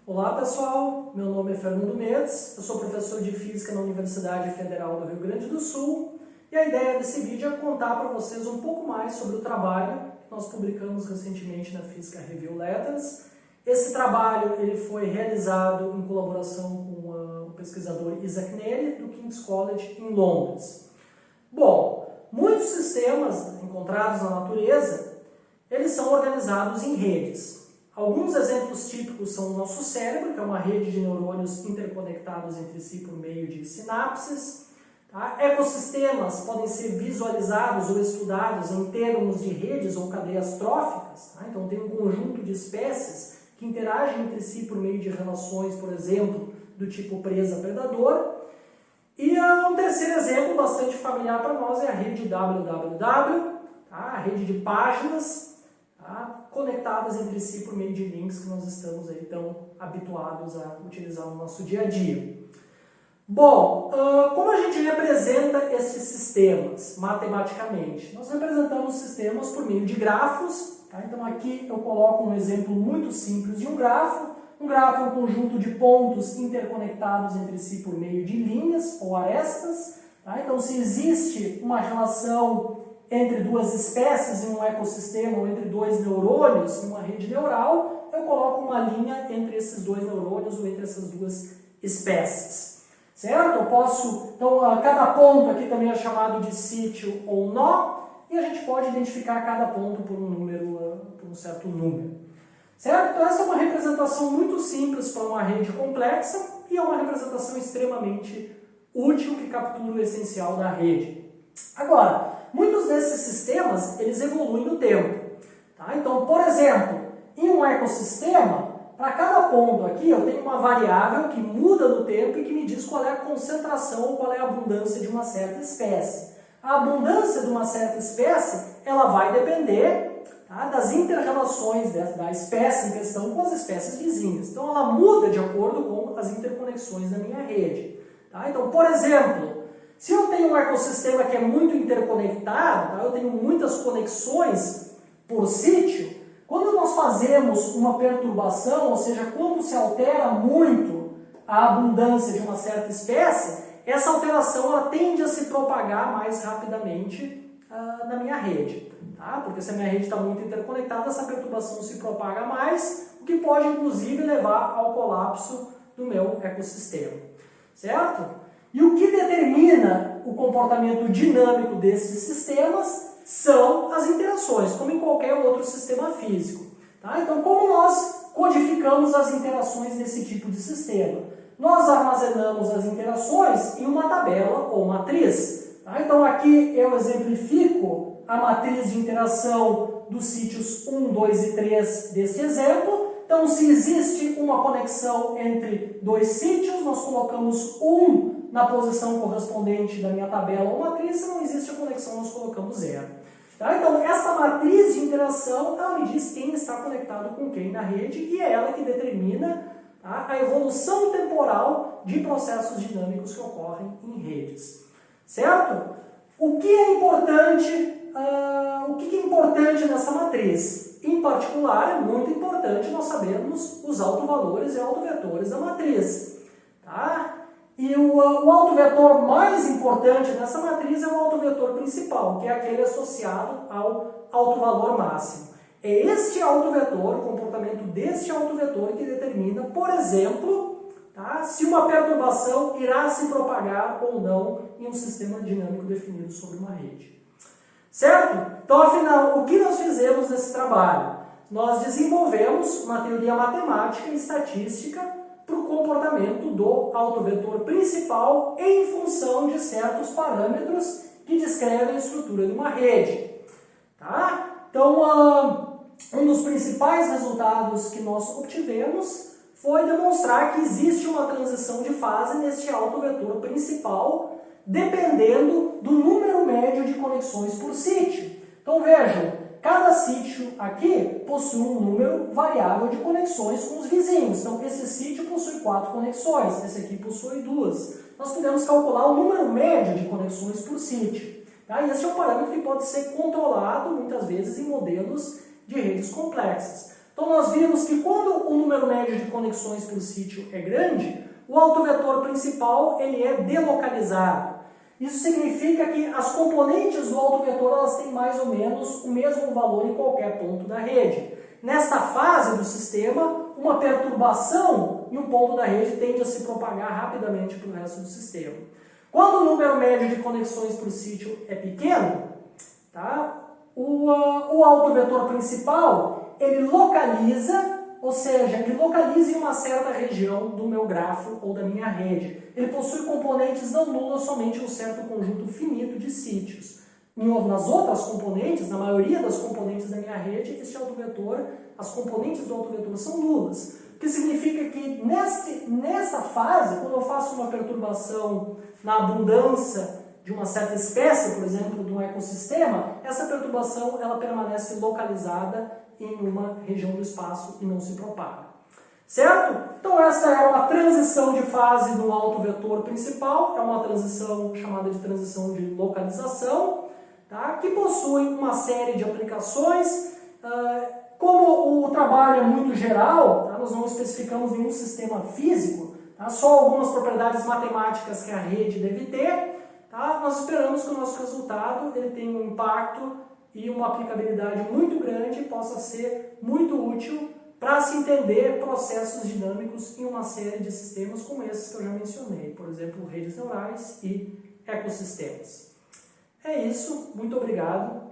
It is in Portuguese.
Olá pessoal, meu nome é Fernando Mendes, eu sou professor de Física na Universidade Federal do Rio Grande do Sul e a ideia desse vídeo é contar para vocês um pouco mais sobre o trabalho que nós publicamos recentemente na Física Review Letters. Esse trabalho ele foi realizado em colaboração com o pesquisador Isaac Neri, do King's College em Londres. Bom, muitos sistemas encontrados na natureza, eles são organizados em redes. Alguns exemplos típicos são o nosso cérebro, que é uma rede de neurônios interconectados entre si por meio de sinapses. Tá? Ecossistemas podem ser visualizados ou estudados em termos de redes ou cadeias tróficas. Tá? Então, tem um conjunto de espécies que interagem entre si por meio de relações, por exemplo, do tipo presa-predador. E um terceiro exemplo bastante familiar para nós é a rede www, tá? A rede de páginas, tá? Conectadas entre si por meio de links que nós estamos aí tão habituados a utilizar no nosso dia a dia. Bom, como a gente representa esses sistemas matematicamente? Nós representamos sistemas por meio de grafos. Tá? Então aqui eu coloco um exemplo muito simples de um grafo. Um grafo é um conjunto de pontos interconectados entre si por meio de linhas ou arestas. Tá? Então se existe uma relação entre duas espécies em um ecossistema ou entre dois neurônios em uma rede neural, eu coloco uma linha entre esses dois neurônios ou entre essas duas espécies. Certo? Eu posso, então, cada ponto aqui também é chamado de sítio ou nó, e a gente pode identificar cada ponto por um número, por um certo número. Certo? Então essa é uma representação muito simples para uma rede complexa e é uma representação extremamente útil que captura o essencial da rede. Agora, muitos desses sistemas, eles evoluem no tempo. Tá? Então, por exemplo, em um ecossistema, para cada ponto aqui, eu tenho uma variável que muda no tempo e que me diz qual é a concentração ou qual é a abundância de uma certa espécie. A abundância de uma certa espécie, ela vai depender, tá, das inter-relações da espécie em questão com as espécies vizinhas. Então, ela muda de acordo com as interconexões da minha rede. Tá? Então, por exemplo, se eu tenho um ecossistema que é muito interconectado, tá? Eu tenho muitas conexões por sítio, quando nós fazemos uma perturbação, ou seja, quando se altera muito a abundância de uma certa espécie, essa alteração ela tende a se propagar mais rapidamente na minha rede. Tá? Porque se a minha rede está muito interconectada, essa perturbação se propaga mais, o que pode inclusive levar ao colapso do meu ecossistema. Certo? E o que determina o comportamento dinâmico desses sistemas são as interações, como em qualquer outro sistema físico. Tá? Então, como nós codificamos as interações desse tipo de sistema? Nós armazenamos as interações em uma tabela ou matriz. Tá? Então, aqui eu exemplifico a matriz de interação dos sítios 1, 2 e 3 desse exemplo. Então, se existe uma conexão entre dois sítios, nós colocamos 1 na posição correspondente da minha tabela ou matriz. Se não existe a conexão, nós colocamos 0. Tá? Então, essa matriz de interação, ela me diz quem está conectado com quem na rede e é ela que determina, tá, a evolução temporal de processos dinâmicos que ocorrem em redes. Certo? O que é importante, nessa matriz? Em particular, é muito importante nós sabermos os autovalores e autovetores da matriz. Tá? E o autovetor mais importante nessa matriz é o autovetor principal, que é aquele associado ao autovalor máximo. É este autovetor, o comportamento deste autovetor que determina, por exemplo, tá, se uma perturbação irá se propagar ou não em um sistema dinâmico definido sobre uma rede. Certo? Então, afinal, o que nós fizemos nesse trabalho? Nós desenvolvemos uma teoria matemática e estatística para o comportamento do autovetor principal em função de certos parâmetros que descrevem a estrutura de uma rede. Tá? Então, um dos principais resultados que nós obtivemos foi demonstrar que existe uma transição de fase neste autovetor principal, dependendo do número médio de conexões por sítio. Então vejam, cada sítio aqui possui um número variável de conexões com os vizinhos. Então esse sítio possui 4 conexões, esse aqui possui 2. Nós podemos calcular o número médio de conexões por sítio. Tá? E esse é um parâmetro que pode ser controlado muitas vezes em modelos de redes complexas. Então nós vimos que quando o número médio de conexões por sítio é grande, o autovetor principal ele é delocalizado. Isso significa que as componentes do autovetor elas têm mais ou menos o mesmo valor em qualquer ponto da rede. Nesta fase do sistema, uma perturbação em um ponto da rede tende a se propagar rapidamente para o resto do sistema. Quando o número médio de conexões por sítio é pequeno, tá? O autovetor principal ele localiza, ou seja, ele localiza em uma certa região do meu grafo ou da minha rede. Ele possui componentes não nulas somente em um certo conjunto finito de sítios. Nas outras componentes, na maioria das componentes da minha rede, este autovetor, as componentes do autovetor são nulas. O que significa que nessa fase, quando eu faço uma perturbação na abundância de uma certa espécie, por exemplo, de um ecossistema, essa perturbação ela permanece localizada em uma região do espaço e não se propaga. Certo? Então essa é uma transição de fase no autovetor principal, é uma transição chamada de transição de localização, tá? Que possui uma série de aplicações. Como o trabalho é muito geral, tá? Nós não especificamos nenhum sistema físico, tá? Só algumas propriedades matemáticas que a rede deve ter, tá? Nós esperamos que o nosso resultado ele tenha um impacto e uma aplicabilidade muito grande e possa ser muito útil para se entender processos dinâmicos em uma série de sistemas como esses que eu já mencionei, por exemplo, redes neurais e ecossistemas. É isso, muito obrigado.